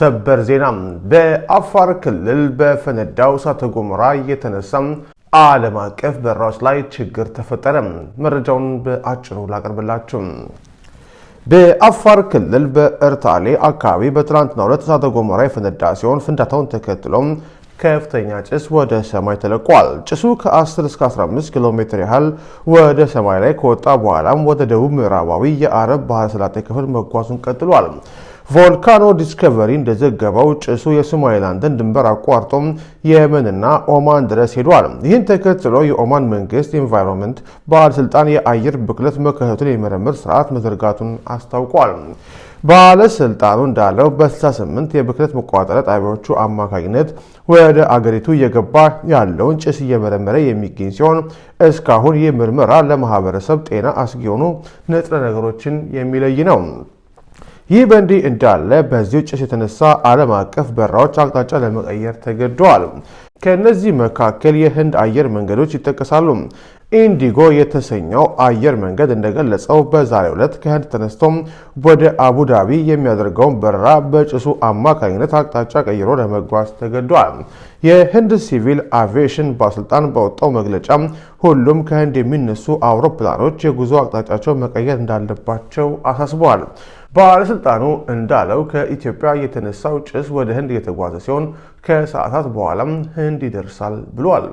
ሰበር ዜና በአፋር ክልል በፈነዳው እሳተ ገሞራ የተነሳ ዓለም አቀፍ በረራዎች ላይ ችግር ተፈጠረ። መረጃውን በአጭሩ ላቀርብላችሁ። በአፋር ክልል በኤርታሌ አካባቢ በትናንትናው ዕለት እሳተ ገሞራ የፈነዳ ሲሆን ፍንዳታውን ተከትሎ ከፍተኛ ጭስ ወደ ሰማይ ተለቋል። ጭሱ ከ10 እስከ 15 ኪሎ ሜትር ያህል ወደ ሰማይ ላይ ከወጣ በኋላም ወደ ደቡብ ምዕራባዊ የአረብ ባህረ ሰላጤ ክፍል መጓዙን ቀጥሏል። ቮልካኖ ዲስከቨሪ እንደዘገበው ጭሱ የሶማሊላንድን ድንበር አቋርጦ የመንና ኦማን ድረስ ሄዷል። ይህን ተከትሎ የኦማን መንግስት ኢንቫይሮንመንት ባለስልጣን የአየር ብክለት መከሰቱን የሚመረምር ስርዓት መዘርጋቱን አስታውቋል። ባለስልጣኑ እንዳለው በ68 የብክለት መቆጣጠሪያ ጣቢያዎቹ አማካኝነት ወደ አገሪቱ እየገባ ያለውን ጭስ እየመረመረ የሚገኝ ሲሆን እስካሁን ይህ ምርመራ ለማህበረሰብ ጤና አስጊ የሆኑ ንጥረ ነገሮችን የሚለይ ነው። ይህ በእንዲህ እንዳለ በዚሁ ጭስ የተነሳ ዓለም አቀፍ በረራዎች አቅጣጫ ለመቀየር ተገደዋል። ከነዚህ መካከል የህንድ አየር መንገዶች ይጠቀሳሉ። ኢንዲጎ የተሰኘው አየር መንገድ እንደገለጸው በዛሬው ዕለት ከህንድ ተነስቶ ወደ አቡዳቢ የሚያደርገውን በረራ በጭሱ አማካኝነት አቅጣጫ ቀይሮ ለመጓዝ ተገደዋል። የህንድ ሲቪል አቪዬሽን ባለስልጣን በወጣው መግለጫ ሁሉም ከህንድ የሚነሱ አውሮፕላኖች የጉዞ አቅጣጫቸው መቀየር እንዳለባቸው አሳስበዋል። ባለስልጣኑ እንዳለው ከኢትዮጵያ የተነሳው ጭስ ወደ ህንድ እየተጓዘ ሲሆን ከሰዓታት በኋላም ህንድ ይደርሳል ብሏል።